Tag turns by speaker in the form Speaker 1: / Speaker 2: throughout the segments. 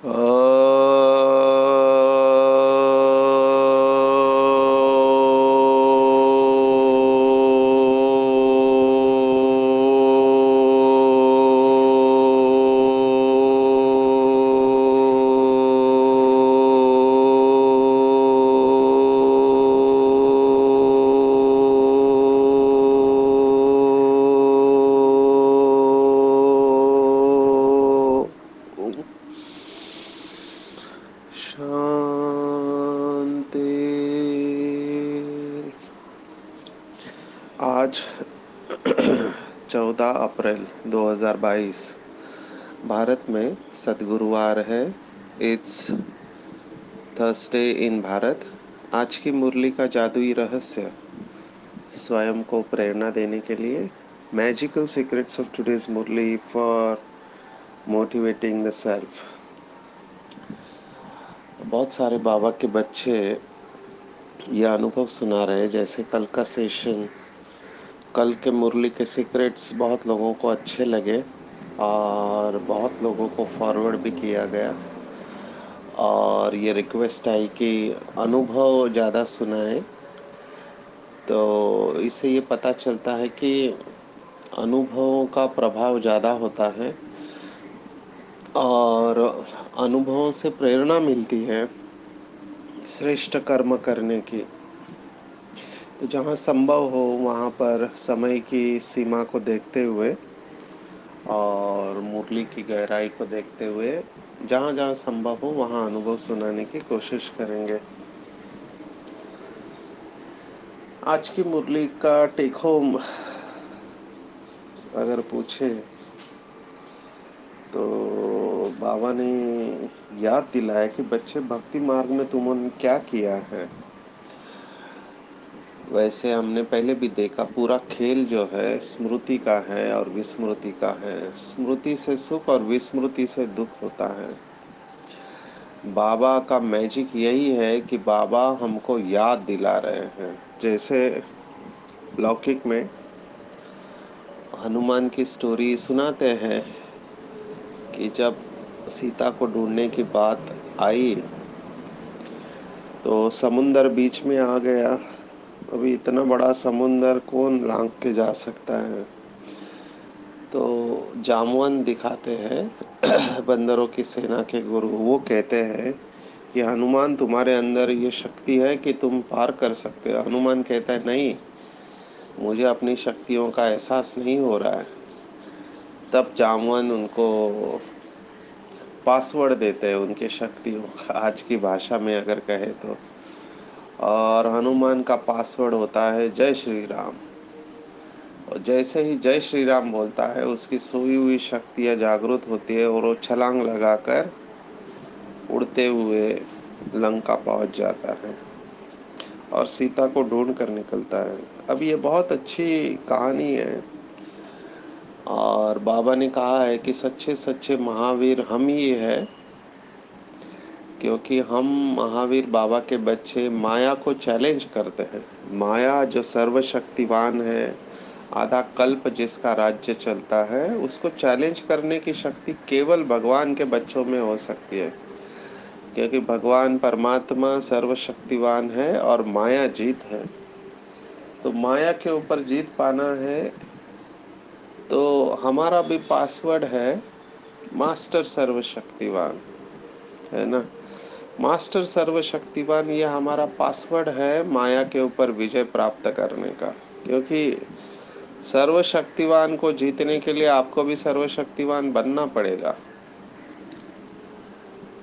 Speaker 1: शांति। आज 14 अप्रैल 2022 भारत में सद्गुरुवार है। इट्स थर्सडे इन भारत। आज की मुरली का जादुई रहस्य स्वयं को प्रेरणा देने के लिए magical secrets of today's Murli for motivating the self. बहुत सारे बाबा के बच्चे यह अनुभव सुना रहे जैसे कल का सेशन, कल के मुरली के सीक्रेट्स बहुत लोगों को अच्छे लगे और बहुत लोगों को फॉरवर्ड भी किया गया और ये रिक्वेस्ट आई कि अनुभव ज़्यादा सुनाए। तो इससे ये पता चलता है कि अनुभवों का प्रभाव ज़्यादा होता है और अनुभवों से प्रेरणा मिलती है श्रेष्ठ कर्म करने की। तो जहाँ संभव हो वहाँ पर समय की सीमा को देखते हुए और मुरली की गहराई को देखते हुए जहाँ जहाँ संभव हो वहाँ अनुभव सुनाने की कोशिश करेंगे। आज की मुरली का टेक होम अगर पूछे तो बाबा ने याद दिलाया कि बच्चे भक्ति मार्ग में तुमने क्या किया है। वैसे हमने पहले भी देखा पूरा खेल जो है स्मृति का है और विस्मृति का है। स्मृति से सुख और विस्मृति से दुख होता है। बाबा का मैजिक यही है कि बाबा हमको याद दिला रहे हैं। जैसे लौकिक में हनुमान की स्टोरी सुनाते हैं कि जब सीता को ढूंढने की बात आई तो समुंदर बीच में आ गया। अभी इतना बड़ा समुंदर कौन लांघ के जा सकता है। तो जामवन दिखाते हैं बंदरों की सेना के गुरु। वो कहते हैं कि हनुमान तुम्हारे अंदर ये शक्ति है कि तुम पार कर सकते हो। हनुमान कहता है नहीं, मुझे अपनी शक्तियों का एहसास नहीं हो रहा है। तब जामवन उनको पासवर्ड देते हैं उनके शक्तियों का, आज की भाषा में अगर कहे तो। और हनुमान का पासवर्ड होता है जय श्री राम। और जैसे ही जय श्री राम बोलता है उसकी सोई हुई शक्तियाँ जागृत होती है और वो छलांग लगाकर उड़ते हुए लंका पहुंच जाता है और सीता को ढूंढ कर निकलता है। अब ये बहुत अच्छी कहानी है और बाबा ने कहा है कि सच्चे सच्चे महावीर हम ही है, क्योंकि हम महावीर बाबा के बच्चे माया को चैलेंज करते हैं। माया जो सर्वशक्तिवान है, आधा कल्प जिसका राज्य चलता है, उसको चैलेंज करने की शक्ति केवल भगवान के बच्चों में हो सकती है, क्योंकि भगवान परमात्मा सर्वशक्तिवान है और माया जीत है। तो माया के ऊपर जीत पाना है तो हमारा भी पासवर्ड है मास्टर सर्वशक्तिवान, है ना। मास्टर सर्वशक्तिवान ये हमारा पासवर्ड है माया के ऊपर विजय प्राप्त करने का। क्योंकि सर्वशक्तिवान को जीतने के लिए आपको भी सर्वशक्तिवान बनना पड़ेगा।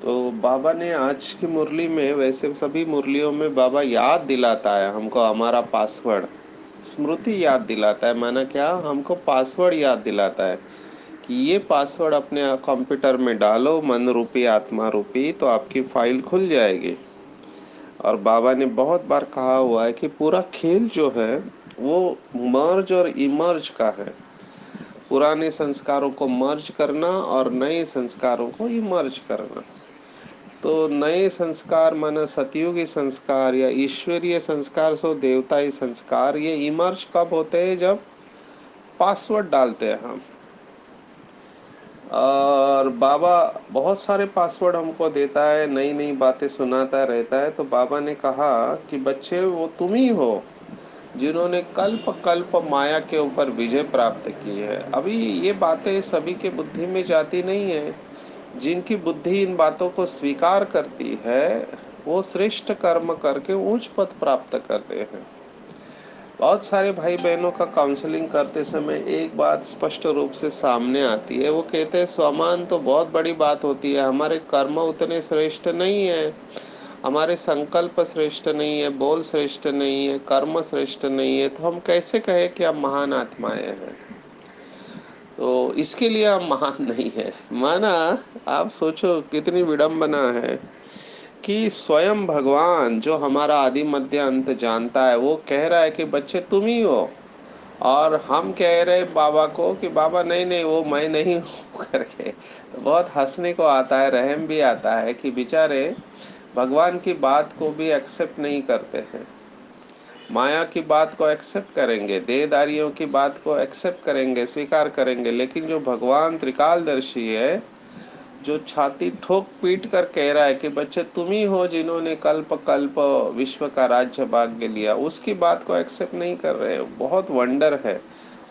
Speaker 1: तो बाबा ने आज की मुरली में, वैसे सभी मुरलियों में बाबा याद दिलाता है हमको हमारा पासवर्ड। स्मृति याद दिलाता है, माना क्या, हमको पासवर्ड याद दिलाता है कि ये पासवर्ड अपने कंप्यूटर में डालो, मन रूपी आत्मा रूपी, तो आपकी फाइल खुल जाएगी। और बाबा ने बहुत बार कहा हुआ है कि पूरा खेल जो है वो मर्ज और इमर्ज का है। पुराने संस्कारों को मर्ज करना और नए संस्कारों को इमर्ज करना। तो नए संस्कार माना सतयुगी संस्कार या ईश्वरीय संस्कार, सो देवताई संस्कार, ये इमर्ज कब होते हैं, जब पासवर्ड डालते हैं हम। और बाबा बहुत सारे पासवर्ड हमको देता है, नई नई बातें सुनाता रहता है। तो बाबा ने कहा कि बच्चे, वो तुम ही हो जिन्होंने कल्प कल्प माया के ऊपर विजय प्राप्त की है। अभी ये बातें सभी के बुद्धि में जाती नहीं है। जिनकी बुद्धि इन बातों को स्वीकार करती है, वो श्रेष्ठ कर्म करके उच्च पद प्राप्त कर रहे हैं। बहुत सारे भाई बहनों का काउंसलिंग करते समय एक बात स्पष्ट रूप से सामने आती है। वो कहते हैं स्वमान तो बहुत बड़ी बात होती है, हमारे कर्म उतने श्रेष्ठ नहीं है, हमारे संकल्प श्रेष्ठ नहीं है, बोल श्रेष्ठ नहीं है, कर्म श्रेष्ठ नहीं है, तो हम कैसे कहें कि हम महान आत्माएं हैं। तो इसके लिए हम महान नहीं है माना। आप सोचो कितनी विडंबना है कि स्वयं भगवान जो हमारा आदि मध्य अंत जानता है, वो कह रहा है कि बच्चे तुम ही हो। और हम कह रहे बाबा को कि बाबा नहीं नहीं, वो मैं नहीं हूँ करके। तो बहुत हंसने को आता है, रहम भी आता है कि बेचारे भगवान की बात को भी एक्सेप्ट नहीं करते हैं। माया की बात को एक्सेप्ट करेंगे, देहदारियों की बात को एक्सेप्ट करेंगे, स्वीकार करेंगे, लेकिन जो भगवान त्रिकालदर्शी है, जो छाती ठोक पीट कर कह रहा है कि बच्चे तुम ही हो जिन्होंने कल्प कल्प विश्व का राज्य भाग्य लिया, उसकी बात को एक्सेप्ट नहीं कर रहे हो। बहुत वंडर है।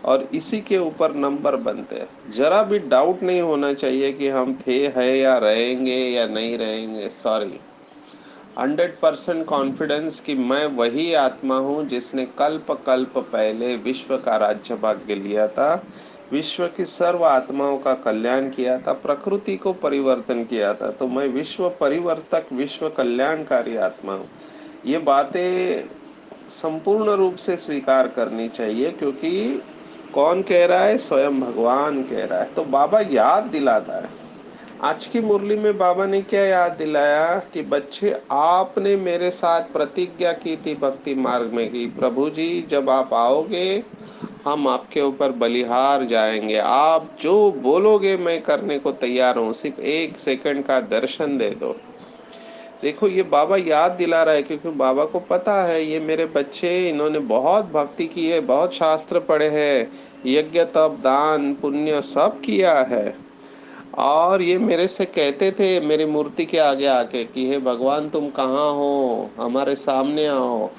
Speaker 1: और इसी के ऊपर नंबर बनते हैं। जरा भी डाउट नहीं होना चाहिए कि हम थे, है या रहेंगे या नहीं रहेंगे। सॉरी, 100% कॉन्फिडेंस कि मैं वही आत्मा हूँ जिसने कल्प कल्प पहले विश्व का राज्य भाग्य लिया था, विश्व की सर्व आत्माओं का कल्याण किया था, प्रकृति को परिवर्तन किया था। तो मैं विश्व परिवर्तक, विश्व कल्याणकारी आत्मा हूँ। ये बातें संपूर्ण रूप से स्वीकार करनी चाहिए, क्योंकि कौन कह रहा है? स्वयं भगवान कह रहा है। तो बाबा याद दिलाता है। आज की मुरली में बाबा ने क्या याद दिलाया कि बच्चे, आपने मेरे साथ प्रतिज्ञा की थी भक्ति मार्ग में की, प्रभु जी जब आप आओगे हम आपके ऊपर बलिहार जाएंगे, आप जो बोलोगे मैं करने को तैयार हूँ, सिर्फ 1 सेकंड का दर्शन दे दो। देखो, ये बाबा याद दिला रहा है, क्योंकि बाबा को पता है ये मेरे बच्चे, इन्होंने बहुत भक्ति की है, बहुत शास्त्र पढ़े हैं, यज्ञ तप दान पुण्य सब किया है। और ये मेरे से कहते थे मेरी मूर्ति के आगे आके कि हे भगवान तुम कहाँ हो, हमारे सामने आओ,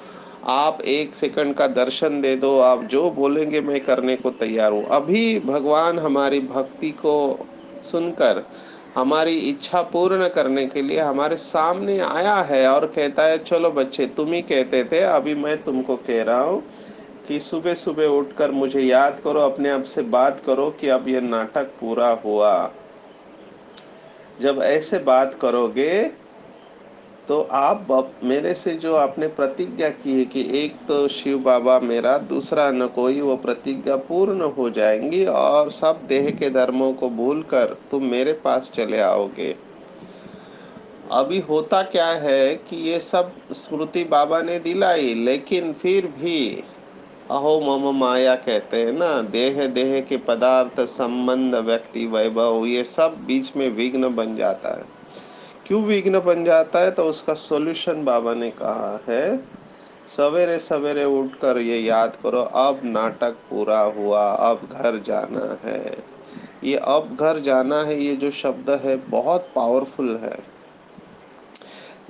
Speaker 1: आप 1 सेकंड का दर्शन दे दो, आप जो बोलेंगे मैं करने को तैयार हूँ। अभी भगवान हमारी भक्ति को सुनकर हमारी इच्छा पूर्ण करने के लिए हमारे सामने आया है और कहता है चलो बच्चे, तुम ही कहते थे, अभी मैं तुमको कह रहा हूँ कि सुबह सुबह उठकर मुझे याद करो, अपने आप से बात करो कि अब ये नाटक पूरा हुआ। जब ऐसे बात करोगे तो आप मेरे से जो आपने प्रतिज्ञा की है कि एक तो शिव बाबा मेरा, दूसरा न कोई, वो प्रतिज्ञा पूर्ण हो जाएंगी और सब देह के धर्मों को भूलकर तुम मेरे पास चले आओगे। अभी होता क्या है कि ये सब स्मृति बाबा ने दिलाई, लेकिन फिर भी अहो मम माया कहते हैं ना, देह देह के पदार्थ संबंध व्यक्ति वैभव, ये सब बीच में विघ्न बन जाता है। क्यों विघ्न बन जाता है? तो उसका सॉल्यूशन बाबा ने कहा है, सवेरे सवेरे उठकर ये याद करो, अब नाटक पूरा हुआ, अब घर जाना है। ये अब घर जाना है, ये जो शब्द है बहुत पावरफुल है।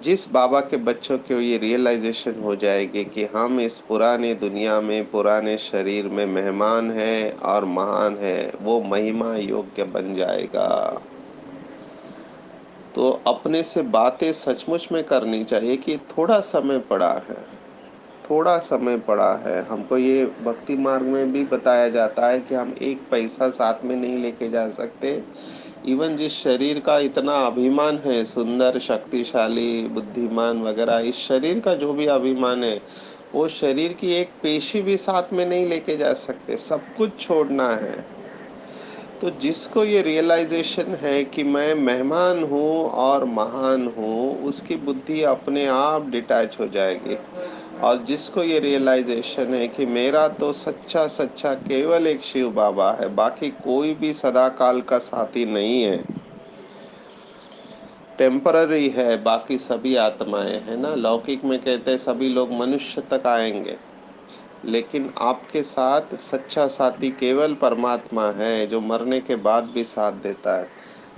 Speaker 1: जिस बाबा के बच्चों को ये रियलाइजेशन हो जाएगी कि हम इस पुराने दुनिया में, पुराने शरीर में मेहमान हैं और महान हैं, वो महिमा योग्य बन जाएगा। तो अपने से बातें सचमुच में करनी चाहिए कि थोड़ा समय पड़ा है, थोड़ा समय पड़ा है। हमको ये भक्ति मार्ग में भी बताया जाता है कि हम एक पैसा साथ में नहीं लेके जा सकते। इवन जिस शरीर का इतना अभिमान है, सुंदर, शक्तिशाली, बुद्धिमान वगैरह, इस शरीर का जो भी अभिमान है, वो शरीर की एक पेशी भी साथ में नहीं लेके जा सकते, सब कुछ छोड़ना है। तो जिसको ये रियलाइजेशन है कि मैं मेहमान हूँ और महान हूँ, उसकी बुद्धि अपने आप डिटैच हो जाएगी। और जिसको ये रियलाइजेशन है कि मेरा तो सच्चा सच्चा केवल एक शिव बाबा है, बाकी कोई भी सदा काल का साथी नहीं है, टेम्पररी है बाकी सभी आत्माएं, है ना। लौकिक में कहते हैं सभी लोग मनुष्य तक आएंगे, लेकिन आपके साथ सच्चा साथी केवल परमात्मा है, जो मरने के बाद भी साथ देता है।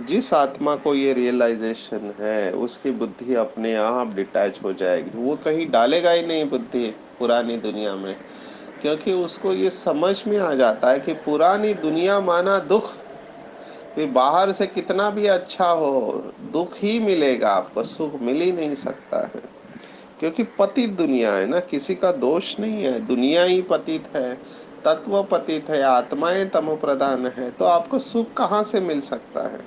Speaker 1: जिस आत्मा को ये रियलाइजेशन है, उसकी बुद्धि अपने आप डिटैच हो जाएगी, वो कहीं डालेगा ही नहीं बुद्धि पुरानी दुनिया में, क्योंकि उसको ये समझ में आ जाता है कि पुरानी दुनिया माना दुख। फिर बाहर से कितना भी अच्छा हो, दुख ही मिलेगा आपको, सुख मिल ही नहीं सकता है, क्योंकि पतित दुनिया है ना, किसी का दोष नहीं है, दुनिया ही पतित है, तत्व पतित है, आत्माएं तमो प्रधान है, तो आपको सुख कहाँ से मिल सकता है?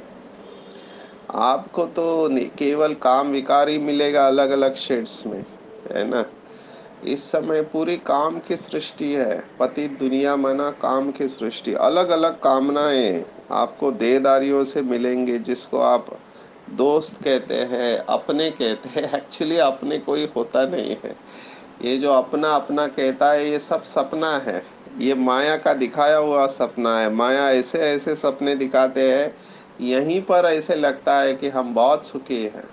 Speaker 1: आपको तो केवल काम विकार ही मिलेगा अलग अलग शेड्स में, है ना। इस समय पूरी काम की सृष्टि है, पतित दुनिया माना काम की सृष्टि, अलग अलग कामनाएं आपको देहदारियों से मिलेंगे, जिसको आप दोस्त कहते हैं, अपने कहते हैं। एक्चुअली अपने कोई होता नहीं है, ये जो अपना अपना कहता है ये सब सपना है, ये माया का दिखाया हुआ सपना है। माया ऐसे ऐसे सपने दिखाते हैं, यहीं पर ऐसे लगता है कि हम बहुत सुखी हैं।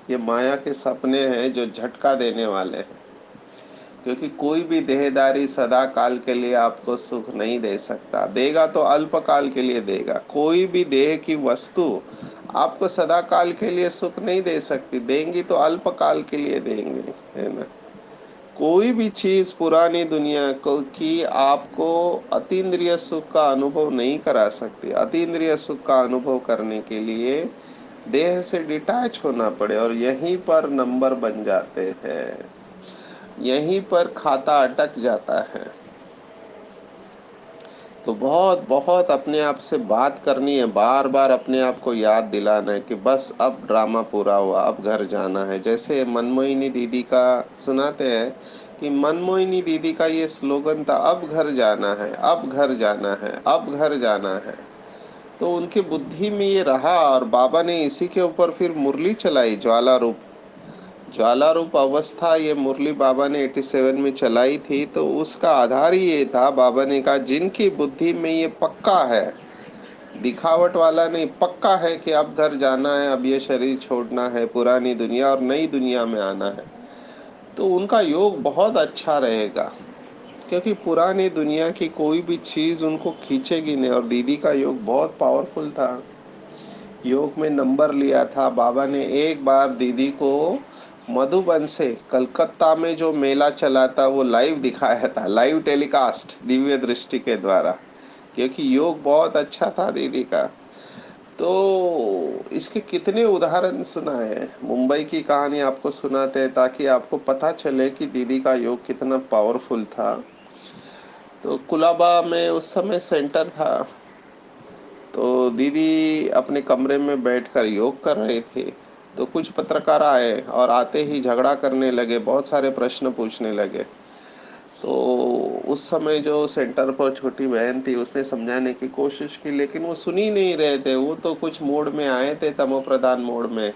Speaker 1: ये माया के सपने हैं जो झटका देने वाले हैं, क्योंकि कोई भी देहदारी सदा काल के लिए आपको सुख नहीं दे सकता, देगा तो अल्प काल के लिए देगा। कोई भी देह की वस्तु आपको सदा काल के लिए सुख नहीं दे सकती, देंगी तो अल्प काल के लिए देंगे, है ना। कोई भी चीज पुरानी दुनिया को की आपको अतीन्द्रिय सुख का अनुभव नहीं करा सकती। अतीन्द्रिय सुख का अनुभव करने के लिए देह से डिटैच होना पड़े, और यहीं पर नंबर बन जाते हैं, यहीं पर खाता अटक जाता है। तो बहुत बहुत अपने आप से बात करनी है, बार बार अपने आप को याद दिलाना है कि बस अब ड्रामा पूरा हुआ, अब घर जाना है। जैसे मनमोहिनी दीदी का सुनाते हैं कि मनमोहिनी दीदी का ये स्लोगन था, अब घर जाना है, अब घर जाना है, अब घर जाना है। तो उनकी बुद्धि में ये रहा, और बाबा ने इसी के ऊपर फिर मुरली चलाई, ज्वाला रूप। ज्वाला रूप अवस्था ये मुरली बाबा ने 87 में चलाई थी, तो उसका आधार ही ये था। बाबा ने कहा जिनकी बुद्धि में ये पक्का है, दिखावट वाला नहीं, पक्का है कि अब घर जाना है, अब ये शरीर छोड़ना है, पुरानी दुनिया और नई दुनिया में आना है, तो उनका योग बहुत अच्छा रहेगा, क्योंकि पुरानी दुनिया की कोई भी चीज उनको खींचेगी नहीं। और दीदी का योग बहुत पावरफुल था, योग में नंबर लिया था बाबा ने। एक बार दीदी को मधुबन से कलकत्ता में जो मेला चला था वो लाइव दिखाया था, लाइव टेलीकास्ट दिव्य दृष्टि के द्वारा, क्योंकि योग बहुत अच्छा था दीदी का। तो इसके कितने उदाहरण सुनाए, मुंबई की कहानी आपको सुनाते हैं ताकि आपको पता चले कि दीदी का योग कितना पावरफुल था। तो कुलाबा में उस समय सेंटर था, तो दीदी अपने कमरे में बैठकर योग कर रहे थे, तो कुछ पत्रकार आए और आते ही झगड़ा करने लगे, बहुत सारे प्रश्न पूछने लगे। तो उस समय जो सेंटर पर छोटी बहन थी, उसने समझाने की कोशिश की, लेकिन वो सुन ही नहीं रहे थे। वो तो कुछ मोड में आए थे, तमो प्रधान मोड में,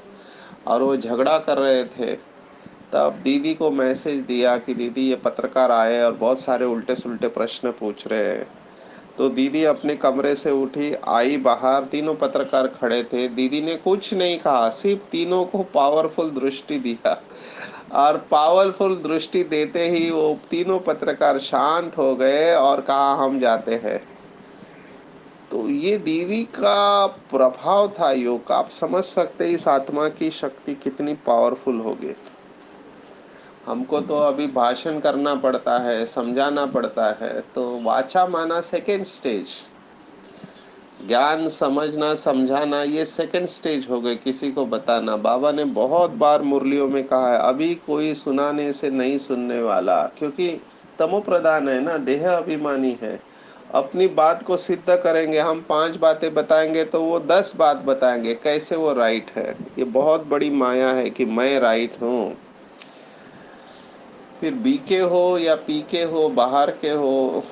Speaker 1: और वो झगड़ा कर रहे थे। तब दीदी को मैसेज दिया कि दीदी ये पत्रकार आए और बहुत सारे उल्टे सुल्टे प्रश्न पूछ रहे हैं। तो दीदी अपने कमरे से उठी, आई बाहर, तीनों पत्रकार खड़े थे, दीदी ने कुछ नहीं कहा, सिर्फ तीनों को पावरफुल दृष्टि दिया, और पावरफुल दृष्टि देते ही वो तीनों पत्रकार शांत हो गए और कहा हम जाते हैं। तो ये दीदी का प्रभाव था योग का। आप समझ सकते हैं इस आत्मा की शक्ति कितनी पावरफुल होगी। हमको तो अभी भाषण करना पड़ता है, समझाना पड़ता है, तो वाचा माना सेकेंड स्टेज, ज्ञान समझना समझाना ये सेकंड स्टेज हो गई, किसी को बताना। बाबा ने बहुत बार मुरलियों में कहा है, अभी कोई सुनाने से नहीं सुनने वाला, क्योंकि तमो प्रधान है ना, देह अभिमानी है। अपनी बात को सिद्ध करेंगे, हम 5 बातें बताएंगे तो वो 10 बात बताएंगे कैसे वो राइट है। ये बहुत बड़ी माया है कि मैं राइट हूँ। फिर बीके हो या पीके हो, बाहर के हो,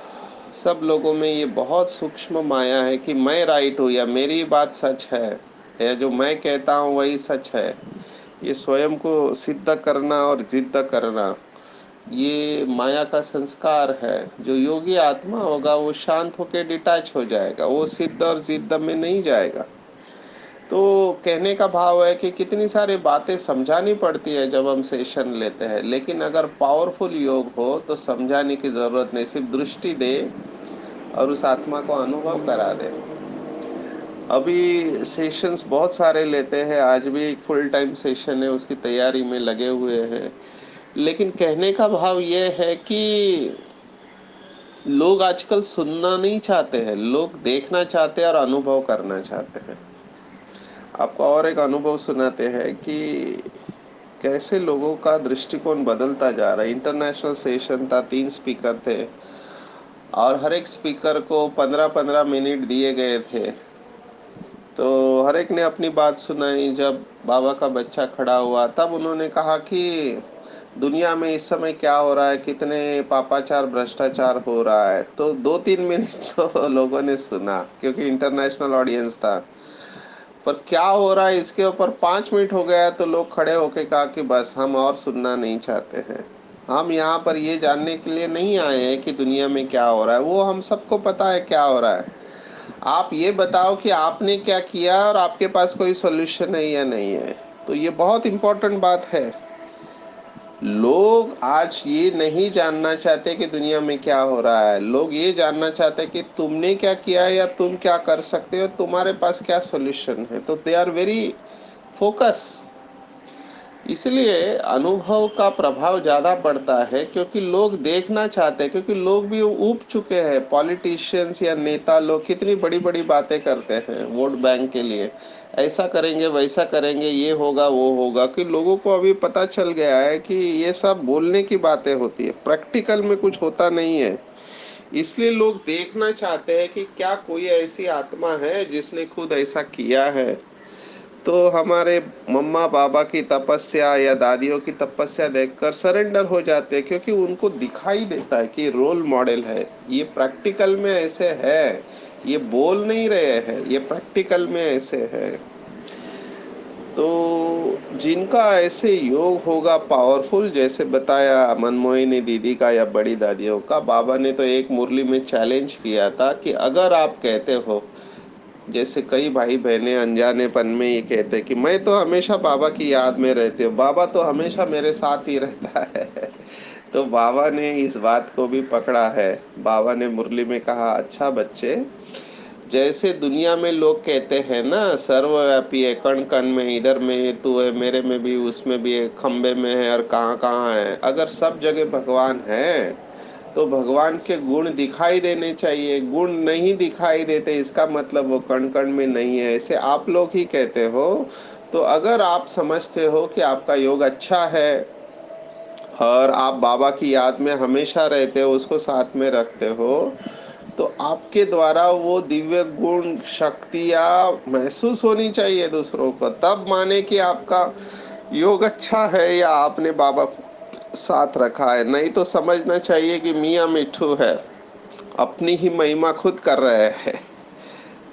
Speaker 1: सब लोगों में ये बहुत सूक्ष्म माया है कि मैं राइट हूँ या मेरी बात सच है, या जो मैं कहता हूँ वही सच है। ये स्वयं को सिद्ध करना और जिद्द करना, ये माया का संस्कार है। जो योगी आत्मा होगा वो शांत होकर डिटैच हो जाएगा, वो सिद्ध और जिद्द में नहीं जाएगा। तो कहने का भाव है कि कितनी सारी बातें समझानी पड़ती है जब हम सेशन लेते हैं, लेकिन अगर पावरफुल योग हो तो समझाने की जरूरत नहीं, सिर्फ दृष्टि दे और उस आत्मा को अनुभव करा दे। अभी सेशंस बहुत सारे लेते हैं, आज भी एक फुल टाइम सेशन है, उसकी तैयारी में लगे हुए हैं। लेकिन कहने का भाव ये है कि लोग आजकल सुनना नहीं चाहते हैं, लोग देखना चाहते हैं और अनुभव करना चाहते हैं। आपको और एक अनुभव सुनाते हैं कि कैसे लोगों का दृष्टिकोण बदलता जा रहा है। इंटरनेशनल सेशन था, 3 स्पीकर थे और हर एक स्पीकर को 15-15 मिनट दिए गए थे। तो हर एक ने अपनी बात सुनाई। जब बाबा का बच्चा खड़ा हुआ तब उन्होंने कहा कि दुनिया में इस समय क्या हो रहा है, कितने पापाचार भ्रष्टाचार हो रहा है। तो 2-3 मिनट तो लोगों ने सुना क्योंकि इंटरनेशनल ऑडियंस था। पर क्या हो रहा है इसके ऊपर 5 मिनट हो गया तो लोग खड़े होके कहा कि बस हम और सुनना नहीं चाहते हैं। हम यहाँ पर ये जानने के लिए नहीं आए हैं कि दुनिया में क्या हो रहा है, वो हम सबको पता है क्या हो रहा है। आप ये बताओ कि आपने क्या किया और आपके पास कोई सॉल्यूशन है या नहीं है। तो ये बहुत इंपॉर्टेंट बात है। लोग आज ये नहीं जानना चाहते कि दुनिया में क्या हो रहा है, लोग ये जानना चाहते हैं कि तुमने क्या किया है या तुम क्या कर सकते हो, तुम्हारे पास क्या सॉल्यूशन है। तो दे आर वेरी फोकस। इसलिए अनुभव का प्रभाव ज्यादा पड़ता है क्योंकि लोग देखना चाहते हैं, क्योंकि लोग भी ऊब चुके हैं। पॉलिटिशियंस या नेता लोग कितनी बड़ी बड़ी बातें करते हैं वोट बैंक के लिए, ऐसा करेंगे वैसा करेंगे, ये होगा वो होगा, कि लोगों को अभी पता चल गया है कि ये सब बोलने की बातें होती है, प्रैक्टिकल में कुछ होता नहीं है। इसलिए लोग देखना चाहते हैं कि क्या कोई ऐसी आत्मा है जिसने खुद ऐसा किया है। तो हमारे मम्मा पापा की तपस्या या दादियों की तपस्या देखकर सरेंडर हो जाते हैं, क्योंकि उनको दिखाई देता है कि रोल मॉडल है, ये प्रैक्टिकल में ऐसे है, ये बोल नहीं रहे हैं, ये प्रैक्टिकल में ऐसे है। तो जिनका ऐसे योग होगा पावरफुल, जैसे बताया मनमोहिनी दीदी का या बड़ी दादियों का, बाबा ने तो एक मुरली में चैलेंज किया था कि अगर आप कहते हो, जैसे कई भाई बहनें अनजानेपन में ये कहते हैं कि मैं तो हमेशा बाबा की याद में रहती हूँ, बाबा तो हमेशा मेरे साथ ही रहता है। तो बाबा ने इस बात को भी पकड़ा है। बाबा ने मुरली में कहा, अच्छा बच्चे, जैसे दुनिया में लोग कहते हैं ना, सर्वव्यापी है, कण कण में, इधर में तू है, मेरे में भी, उसमें भी है, खंबे में है और कहाँ कहाँ है। अगर सब जगह भगवान है तो भगवान के गुण दिखाई देने चाहिए। गुण नहीं दिखाई देते इसका मतलब वो कण कण में नहीं है, ऐसे आप लोग ही कहते हो। तो अगर आप समझते हो कि आपका योग अच्छा है और आप बाबा की याद में हमेशा रहते हो, उसको साथ में रखते हो, तो आपके द्वारा वो दिव्य गुण शक्तियां महसूस होनी चाहिए दूसरों को, तब माने कि आपका योग अच्छा है या आपने बाबा को साथ रखा है। नहीं तो समझना चाहिए कि मियाँ मिठू है, अपनी ही महिमा खुद कर रहे हैं।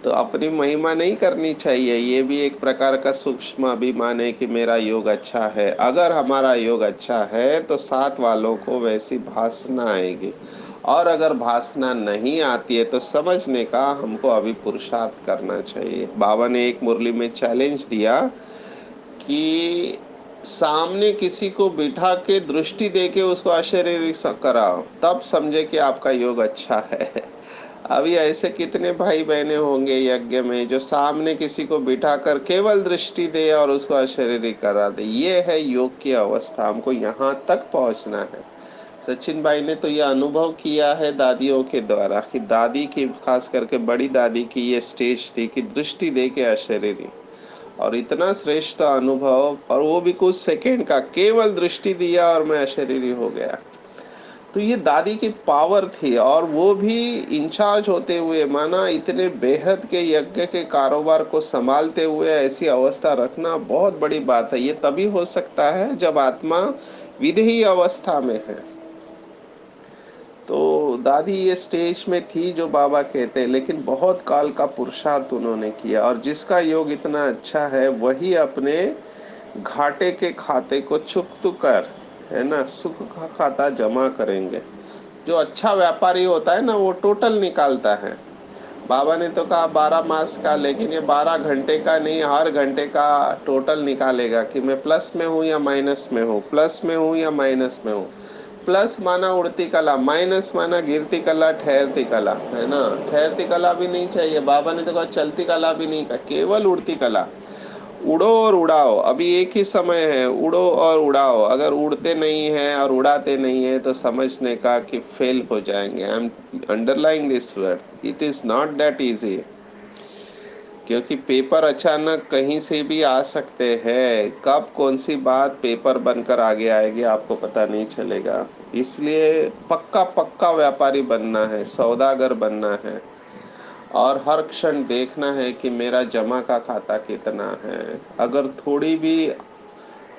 Speaker 1: तो अपनी महिमा नहीं करनी चाहिए, ये भी एक प्रकार का सूक्ष्म अभिमान है कि मेरा योग अच्छा है। अगर हमारा योग अच्छा है तो साथ वालों को वैसी भासना आएगी, और अगर भासना नहीं आती है तो समझने का हमको अभी पुरुषार्थ करना चाहिए। बाबा ने एक मुरली में चैलेंज दिया कि सामने किसी को बिठा के दृष्टि दे के उसको अशरीरी कराओ, तब समझे कि आपका योग अच्छा है। अभी ऐसे कितने भाई बहने होंगे यज्ञ में जो सामने किसी को बिठाकर केवल दृष्टि दे और उसको अशरीरी करा दे। ये है योग की अवस्था, हमको यहाँ तक पहुंचना है। सचिन भाई ने तो ये अनुभव किया है दादियों के द्वारा कि दादी की, खास करके बड़ी दादी की ये स्टेज थी कि दृष्टि दे के अशरीरी, और इतना श्रेष्ठ अनुभव, और वो भी कुछ सेकंड का, केवल दृष्टि दिया और मैं अशरीरी हो गया। तो ये दादी की पावर थी, और वो भी इंचार्ज होते हुए, माना इतने बेहद के यज्ञ के कारोबार को संभालते हुए ऐसी अवस्था रखना बहुत बड़ी बात है। ये तभी हो सकता है जब आत्मा विदेही अवस्था में है। तो दादी ये स्टेज में थी जो बाबा कहते हैं, लेकिन बहुत काल का पुरुषार्थ उन्होंने किया, और जिसका योग इतना अच्छा है वही अपने घाटे के खाते को चुकत कर, है ना, सुख का खाता जमा करेंगे। जो अच्छा व्यापारी होता है ना, वो टोटल निकालता है। बाबा ने तो कहा 12 मास का, लेकिन ये 12 घंटे का नहीं, हर घंटे का टोटल निकालेगा कि मैं प्लस में हूँ या माइनस में हूँ, प्लस में हूँ या माइनस में हूँ। प्लस माना उड़ती कला, माइनस माना गिरती कला, ठहरती कला, है ना। ठहरती कला भी नहीं चाहिए, बाबा ने तो कहा चलती कला भी नहीं कहा, केवल उड़ती कला। उड़ो और उड़ाओ, अभी एक ही समय है, उड़ो और उड़ाओ। अगर उड़ते नहीं हैं और उड़ाते नहीं हैं तो समझने का कि फेल हो जाएंगे। I am underlying this word, it is not that easy. क्योंकि पेपर अचानक कहीं से भी आ सकते हैं, कब कौन सी बात पेपर बनकर आगे आएगी आपको पता नहीं चलेगा। इसलिए पक्का पक्का व्यापारी बनना है, सौदागर बनना है, और हर क्षण देखना है कि मेरा जमा का खाता कितना है। अगर थोड़ी भी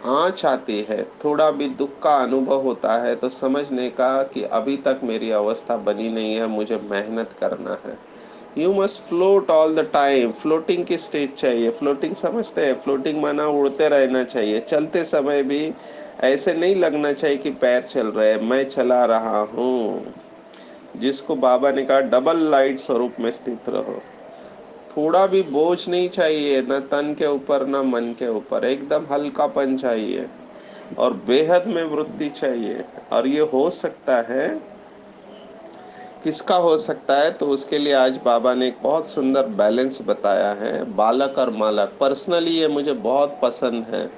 Speaker 1: आँच आती है, थोड़ा भी दुख का अनुभव होता है, तो समझने का कि अभी तक मेरी अवस्था बनी नहीं है, मुझे मेहनत करना है। You must float all the time. Floating की स्टेज चाहिए। फ्लोटिंग समझते हैं? फ्लोटिंग माना उड़ते रहना चाहिए, चलते समय भी ऐसे नहीं लगना चाहिए कि पैर चल रहे हैं, मैं चला रहा हूँ। जिसको बाबा ने कहा डबल लाइट स्वरूप में स्थित रहो। थोड़ा भी बोझ नहीं चाहिए, न तन के ऊपर न मन के ऊपर, एकदम हल्कापन चाहिए और बेहद में वृत्ति चाहिए। और ये हो सकता है, किसका हो सकता है? तो उसके लिए आज बाबा ने एक बहुत सुंदर बैलेंस बताया है, बालक और मालक। पर्सनली ये मुझे बहुत पसंद है,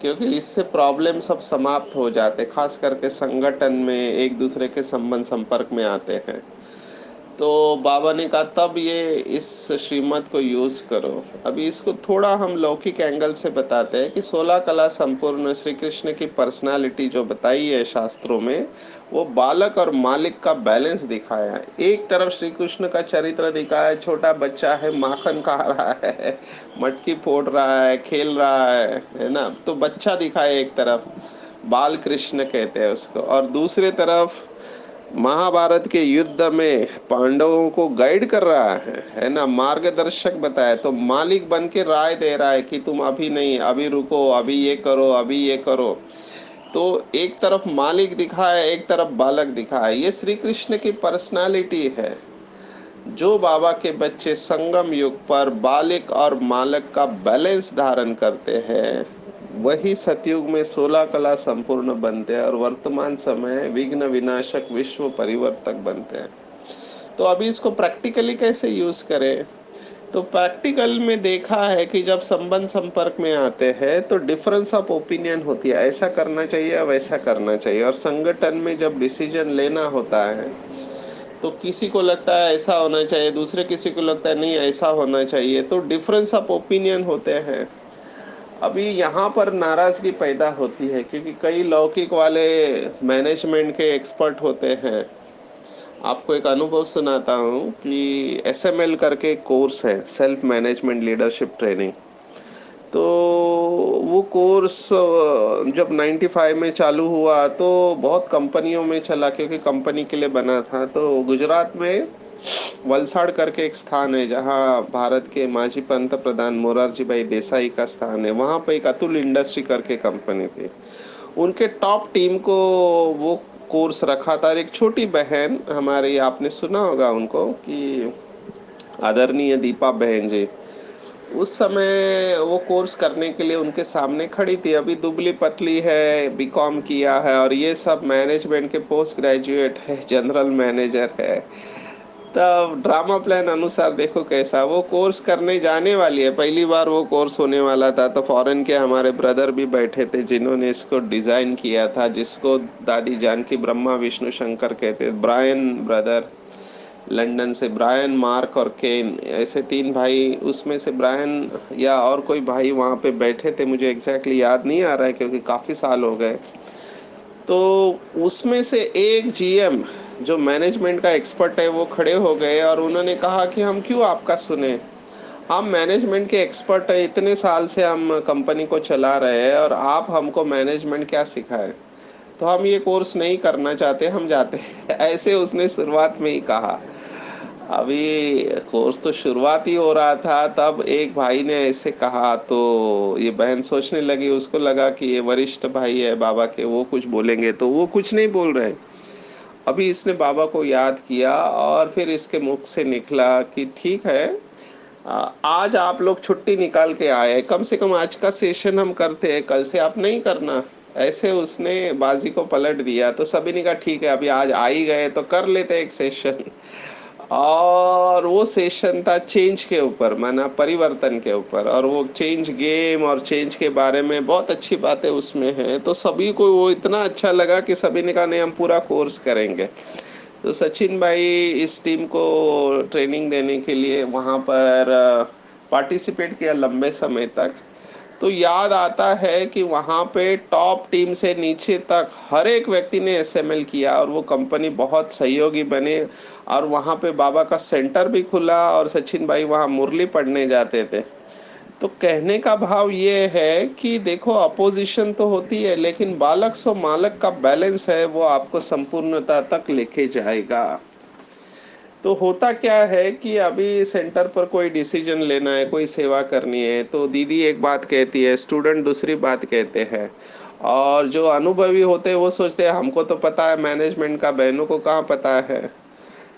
Speaker 1: क्योंकि इससे प्रॉब्लम सब समाप्त हो जाते, खास करके संगठन में एक दूसरे के संबंध संपर्क में आते हैं। तो बाबा ने कहा तब ये इस श्रीमत को यूज करो। अभी इसको थोड़ा हम लौकिक एंगल से बताते हैं कि 16 कला संपूर्ण श्री कृष्ण की पर्सनालिटी जो बताई है शास्त्रों में, वो बालक और मालिक का बैलेंस दिखाया है। एक तरफ श्री कृष्ण का चरित्र दिखाया है, छोटा बच्चा है, माखन खा रहा है, मटकी फोड़ रहा है, खेल रहा है ना। तो बच्चा दिखाया एक तरफ, बाल कृष्ण कहते हैं उसको, और दूसरे तरफ महाभारत के युद्ध में पांडवों को गाइड कर रहा है ना, मार्गदर्शक बताया। तो मालिक बन के राय दे रहा है कि तुम अभी नहीं, अभी रुको, अभी ये करो, अभी ये करो। तो एक तरफ मालिक दिखा है, एक तरफ बालक दिखा है। ये श्री कृष्ण की पर्सनालिटी है। जो बाबा के बच्चे संगम युग पर बालिक और मालक का बैलेंस धारण करते हैं, वही सतयुग में 16 कला संपूर्ण बनते हैं और वर्तमान समय विघ्न विनाशक विश्व परिवर्तक बनते हैं। तो अभी इसको प्रैक्टिकली कैसे यूज करें? तो प्रैक्टिकल में देखा है कि जब संबंध संपर्क में आते हैं तो डिफरेंस ऑफ ओपिनियन होती है, ऐसा करना चाहिए या वैसा करना चाहिए। और संगठन में जब डिसीजन लेना होता है तो किसी को लगता है ऐसा होना चाहिए, दूसरे किसी को लगता है नहीं ऐसा होना चाहिए, तो डिफरेंस ऑफ ओपिनियन होते हैं। अभी यहाँ पर नाराजगी पैदा होती है क्योंकि कई लौकिक वाले मैनेजमेंट के एक्सपर्ट होते हैं। आपको एक अनुभव सुनाता हूँ कि एसएमएल करके कोर्स है, सेल्फ मैनेजमेंट लीडरशिप ट्रेनिंग। तो वो कोर्स जब 95 में चालू हुआ तो बहुत कंपनियों में चला, क्योंकि कंपनी के लिए बना था। तो गुजरात में वलसाड़ करके एक स्थान है जहाँ भारत के माजी पंत प्रधान मोरारजी भाई देसाई का स्थान है, वहाँ पे एक अतुल इंडस्ट्री करके कंपनी थी। उनके टॉप टीम को वो कोर्स रखा था। और एक छोटी बहन हमारी, आपने सुना होगा उनको, कि आदरणीय दीपा बहन जी, उस समय वो कोर्स करने के लिए उनके सामने खड़ी थी। अभी दुबली पतली है, बीकॉम किया है और ये सब मैनेजमेंट के पोस्ट ग्रेजुएट है, जनरल मैनेजर है। तब ड्रामा प्लान अनुसार देखो कैसा, वो कोर्स करने जाने वाली है, पहली बार वो कोर्स होने वाला था। तो फॉरेन के हमारे ब्रदर भी बैठे थे जिन्होंने इसको डिजाइन किया था, जिसको दादी जानकी ब्रह्मा विष्णु शंकर कहते, ब्रायन ब्रदर, लंदन से ब्रायन, मार्क और केन, ऐसे तीन भाई। उसमें से ब्रायन या और कोई भाई वहाँ पे बैठे थे, मुझे एग्जैक्टली याद नहीं आ रहा है क्योंकि काफी साल हो गए। तो उसमें से एक जीएम जो मैनेजमेंट का एक्सपर्ट है वो खड़े हो गए और उन्होंने कहा कि हम क्यों आपका सुने, हम मैनेजमेंट के एक्सपर्ट है, इतने साल से हम कंपनी को चला रहे हैं और आप हमको मैनेजमेंट क्या सिखाए, तो हम ये कोर्स नहीं करना चाहते, हम जाते हैं। ऐसे उसने शुरुआत में ही कहा। अभी कोर्स तो शुरुआत ही हो रहा था, तब एक भाई ने ऐसे कहा तो ये बहन सोचने लगी, उसको लगा कि ये वरिष्ठ भाई है बाबा के, वो कुछ बोलेंगे, तो वो कुछ नहीं बोल रहे। अभी इसने बाबा को याद किया और फिर इसके मुख से निकला कि ठीक है, आज आप लोग छुट्टी निकाल के आए, कम से कम आज का सेशन हम करते हैं, कल से आप नहीं करना। ऐसे उसने बाजी को पलट दिया। तो सभी ने कहा ठीक है, अभी आज आ ही गए तो कर लेते एक सेशन। और वो सेशन था चेंज के ऊपर, माना परिवर्तन के ऊपर, और वो चेंज गेम और चेंज के बारे में बहुत अच्छी बातें उसमें हैं। तो सभी को वो इतना अच्छा लगा कि सभी ने कहा नहीं, हम पूरा कोर्स करेंगे। तो सचिन भाई इस टीम को ट्रेनिंग देने के लिए वहां पर पार्टिसिपेट किया लंबे समय तक। तो याद आता है कि वहां पे टॉप टीम से नीचे तक हर एक व्यक्ति ने एसएमएल किया और वो कंपनी बहुत सहयोगी बने। और वहां पे बाबा का सेंटर भी खुला और सचिन भाई वहां मुरली पढ़ने जाते थे। तो कहने का भाव ये है कि देखो, अपोजिशन तो होती है लेकिन बालक सो मालक का बैलेंस है, वो आपको संपूर्णता तक लेके जाएगा। तो होता क्या है कि अभी सेंटर पर कोई डिसीजन लेना है, कोई सेवा करनी है, तो दीदी एक बात कहती है, स्टूडेंट दूसरी बात कहते हैं। और जो अनुभवी होते हैं वो सोचते हैं हमको तो पता है मैनेजमेंट का, बहनों को कहाँ पता है।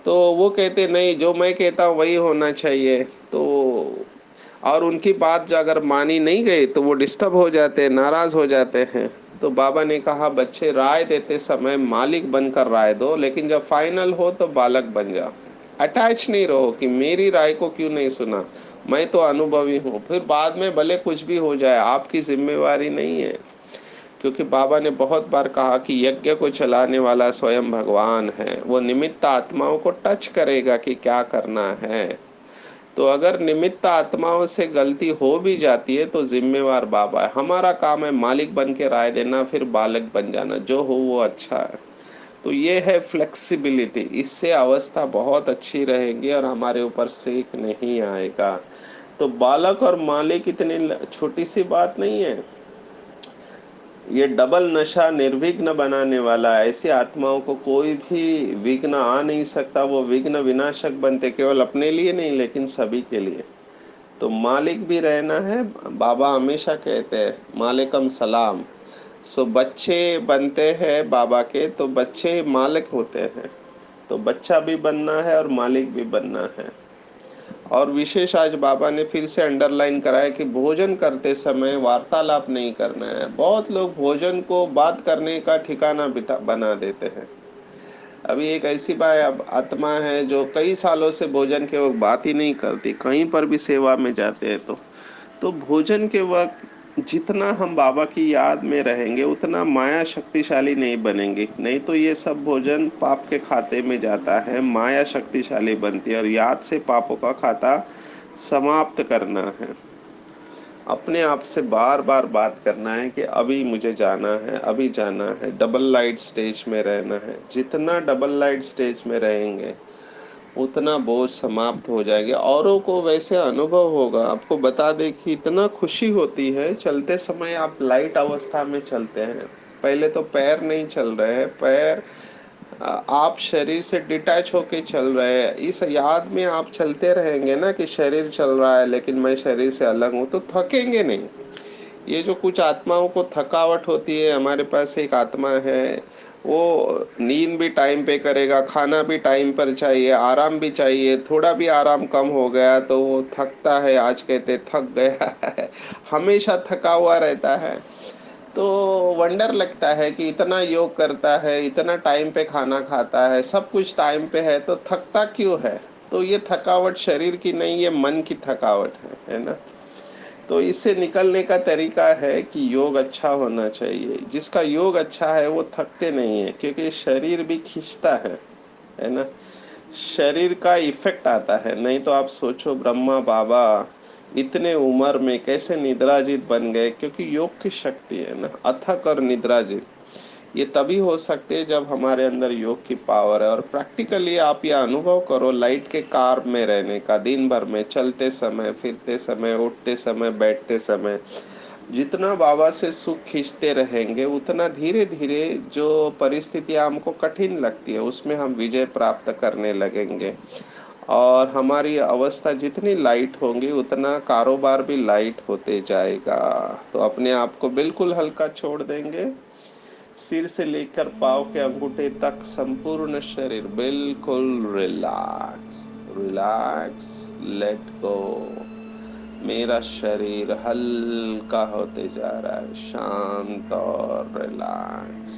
Speaker 1: तो वो कहते नहीं, जो मैं कहता हूँ वही होना चाहिए। तो और उनकी बात जो अगर मानी नहीं गई तो वो डिस्टर्ब हो जाते हैं, नाराज हो जाते हैं। तो बाबा ने कहा बच्चे, राय देते समय मालिक बनकर राय दो, लेकिन जब फाइनल हो तो बालक बन जाओ। अटैच नहीं रहो कि मेरी राय को क्यों नहीं सुना, मैं तो अनुभवी हूँ। फिर बाद में भले कुछ भी हो जाए, आपकी जिम्मेवारी नहीं है। क्योंकि बाबा ने बहुत बार कहा कि यज्ञ को चलाने वाला स्वयं भगवान है, वो निमित्त आत्माओं को टच करेगा कि क्या करना है। तो अगर निमित्त आत्माओं से गलती हो भी जाती है तो जिम्मेवार बाबा है। हमारा काम है मालिक बन के राय देना, फिर बालक बन जाना, जो हो वो अच्छा है। तो ये है फ्लेक्सिबिलिटी, इससे अवस्था बहुत अच्छी रहेगी और हमारे ऊपर सेक नहीं आएगा। तो बालक और मालिक इतनी छोटी सी बात नहीं है। ये डबल नशा निर्विघ्न बनाने वाला है। ऐसी आत्माओं को कोई भी विघ्न आ नहीं सकता। वो विघ्न विनाशक बनते, केवल अपने लिए नहीं लेकिन सभी के लिए। तो मालिक भी रहना है। बाबा हमेशा कहते हैं मालिकम सलाम। सो बच्चे बनते हैं बाबा के, तो बच्चे मालिक होते हैं। तो बच्चा भी बनना है और मालिक भी बनना है। और विशेष आज बाबा ने फिर से अंडरलाइन कराया कि भोजन करते समय वार्तालाप नहीं करना है। बहुत लोग भोजन को बात करने का ठिकाना बिठा बना देते हैं। अभी एक ऐसी अब आत्मा है जो कई सालों से भोजन के वक्त बात ही नहीं करती, कहीं पर भी सेवा में जाते हैं तो भोजन के वक्त जितना हम बाबा की याद में रहेंगे उतना माया शक्तिशाली नहीं बनेंगी। नहीं तो ये सब भोजन पाप के खाते में जाता है, माया शक्तिशाली बनती है और याद से पापों का खाता समाप्त करना है। अपने आप से बार बार बात करना है कि अभी मुझे जाना है, अभी जाना है। डबल लाइट स्टेज में रहना है। जितना डबल लाइट स्टेज में रहेंगे उतना बोझ समाप्त हो जाएंगे। औरों को वैसे अनुभव होगा। आपको बता दें कि इतना खुशी होती है चलते समय, आप लाइट अवस्था में चलते हैं। पहले तो पैर नहीं चल रहे हैं, पैर आप शरीर से डिटैच होके चल रहे हैं। इस याद में आप चलते रहेंगे ना कि शरीर चल रहा है लेकिन मैं शरीर से अलग हूँ, तो थकेंगे नहीं। ये जो कुछ आत्माओं को थकावट होती है, हमारे पास एक आत्मा है, वो नींद भी टाइम पे करेगा, खाना भी टाइम पर चाहिए, आराम भी चाहिए। थोड़ा भी आराम कम हो गया तो वो थकता है, आज कहते थक गया है, हमेशा थका हुआ रहता है। तो वंडर लगता है कि इतना योग करता है, इतना टाइम पे खाना खाता है, सब कुछ टाइम पे है, तो थकता क्यों है। तो ये थकावट शरीर की नहीं, ये मन की थकावट है ना। तो इससे निकलने का तरीका है कि योग अच्छा होना चाहिए। जिसका योग अच्छा है वो थकते नहीं है, क्योंकि शरीर भी खींचता है ना। शरीर का इफेक्ट आता है। नहीं तो आप सोचो, ब्रह्मा बाबा इतने उम्र में कैसे निद्राजित बन गए, क्योंकि योग की शक्ति है ना, अथक और निद्राजित। ये तभी हो सकते हैं जब हमारे अंदर योग की पावर है। और प्रैक्टिकली आप यह अनुभव करो लाइट के कार में रहने का, दिन भर में चलते समय, फिरते समय, उठते समय, बैठते समय। जितना बाबा से सुख खींचते रहेंगे उतना धीरे धीरे जो परिस्थितियां हमको कठिन लगती है उसमें हम विजय प्राप्त करने लगेंगे। और हमारी अवस्था जितनी लाइट होंगी उतना कारोबार भी लाइट होते जाएगा। तो अपने आप को बिल्कुल हल्का छोड़ देंगे। सिर से लेकर पांव के अंगूठे तक संपूर्ण शरीर बिल्कुल रिलैक्स, रिलैक्स, लेट गो। मेरा शरीर हल्का होते जा रहा है, शांत और रिलैक्स।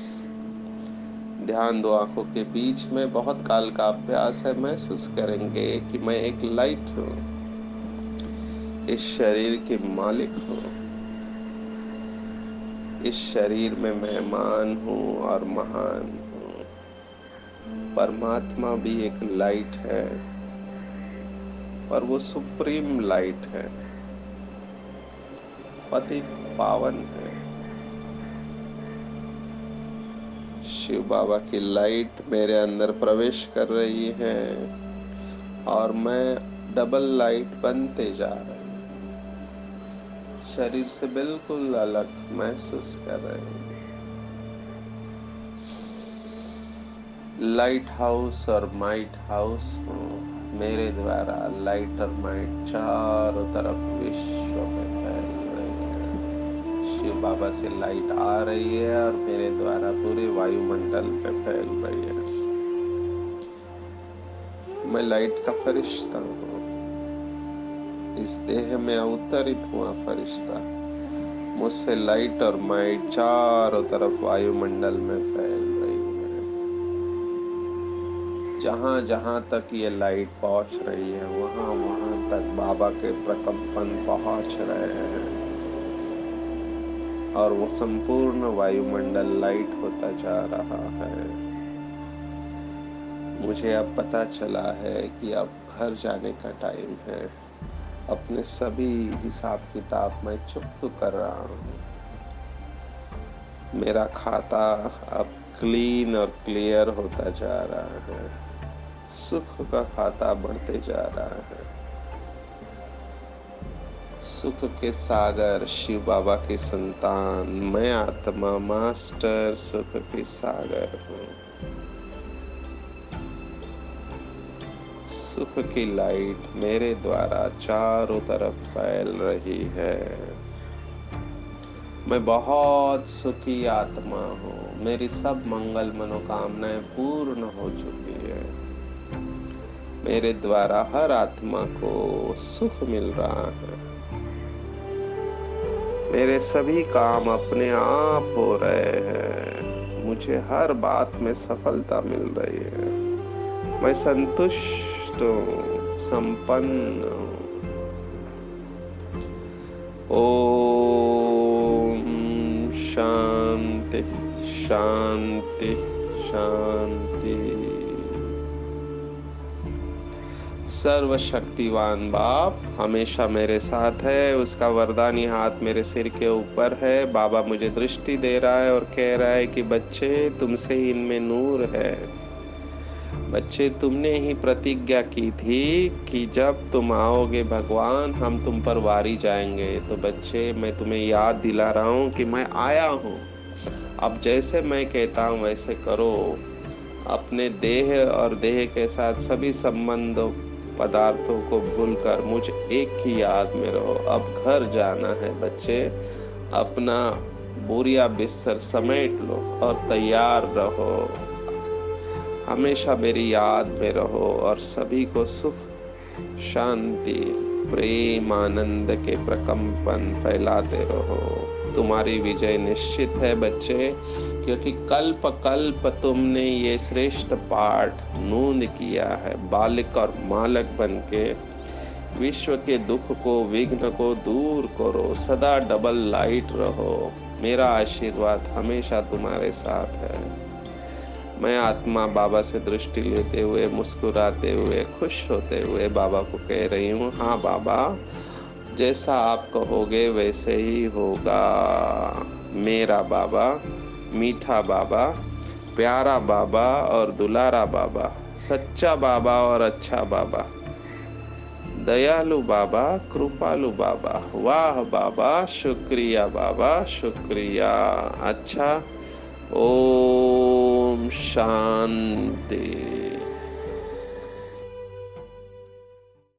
Speaker 1: ध्यान दो, आंखों के बीच में बहुत काल का अभ्यास है। महसूस करेंगे कि मैं एक लाइट हूँ, इस शरीर के मालिक हूँ, इस शरीर में मेहमान हूँ और महान हूँ। परमात्मा भी एक लाइट है और वो सुप्रीम लाइट है, पतित पावन है। शिव बाबा की लाइट मेरे अंदर प्रवेश कर रही है और मैं डबल लाइट बनते जा रही हूँ। शरीर से बिल्कुल अलग महसूस कर रहे हैं। लाइट हाउस और माइट हाउस हूँ, मेरे द्वारा लाइट और माइट चारों तरफ विश्व में फैल रही है। शिव बाबा से लाइट आ रही है और मेरे द्वारा पूरे वायुमंडल पे फैल रही है। मैं लाइट का फरिश्ता हूँ, इस देह में अवतरित हुआ फरिश्ता। मुझसे लाइट और माइट चारों तरफ वायुमंडल में फैल रही है। जहां जहां तक ये लाइट पहुंच रही है, वहां वहां तक बाबा के प्रकंपन पहुंच रहे हैं और वो संपूर्ण वायुमंडल लाइट होता जा रहा है। मुझे अब पता चला है कि अब घर जाने का टाइम है। अपने सभी हिसाब किताब मैं चुप कर रहा हूँ। मेरा खाता अब क्लीन और क्लियर होता जा रहा है। सुख का खाता बढ़ते जा रहा है। सुख के सागर शिव बाबा की संतान, मैं आत्मा मास्टर सुख के सागर हूँ। सुख की लाइट मेरे द्वारा चारों तरफ फैल रही है। मैं बहुत सुखी आत्मा हूँ। मेरी सब मंगल मनोकामनाएं पूर्ण हो चुकी है। मेरे द्वारा हर आत्मा को सुख मिल रहा है। मेरे सभी काम अपने आप हो रहे हैं। मुझे हर बात में सफलता मिल रही है। मैं संतुष्ट हूँ, संपन्न हूँ। ओम शांति शांति शांति। सर्वशक्तिवान बाप हमेशा मेरे साथ है। उसका वरदानी हाथ मेरे सिर के ऊपर है। बाबा मुझे दृष्टि दे रहा है और कह रहा है कि बच्चे, तुमसे ही इनमें नूर है। बच्चे, तुमने ही प्रतिज्ञा की थी कि जब तुम आओगे भगवान, हम तुम पर वारी जाएंगे। तो बच्चे, मैं तुम्हें याद दिला रहा हूँ कि मैं आया हूँ। अब जैसे मैं कहता हूँ वैसे करो। अपने देह और देह के साथ सभी संबंधों पदार्थों को भूलकर मुझ एक की याद में रहो। अब घर जाना है बच्चे। अपना बोरिया बिस्तर समेट लो और तैयार रहो। हमेशा मेरी याद में रहो और सभी को सुख, शांति, प्रेम, आनंद के प्रकंपन फैलाते रहो। तुम्हारी विजय निश्चित है बच्चे, क्योंकि कल्प कल्प तुमने ये श्रेष्ठ पाठ नूंद किया है। बालिक और मालक बनके विश्व के दुख को, विघ्न को दूर करो। सदा डबल लाइट रहो। मेरा आशीर्वाद हमेशा तुम्हारे साथ है। मैं आत्मा बाबा से दृष्टि लेते हुए, मुस्कुराते हुए, खुश होते हुए बाबा को कह रही हूँ, हाँ बाबा, जैसा आप कहोगे वैसे ही होगा। मेरा बाबा, मीठा बाबा, प्यारा बाबा और दुलारा बाबा, सच्चा बाबा और अच्छा बाबा, दयालु बाबा, कृपालु बाबा, वाह बाबा, शुक्रिया बाबा, शुक्रिया। अच्छा, ओम शांति।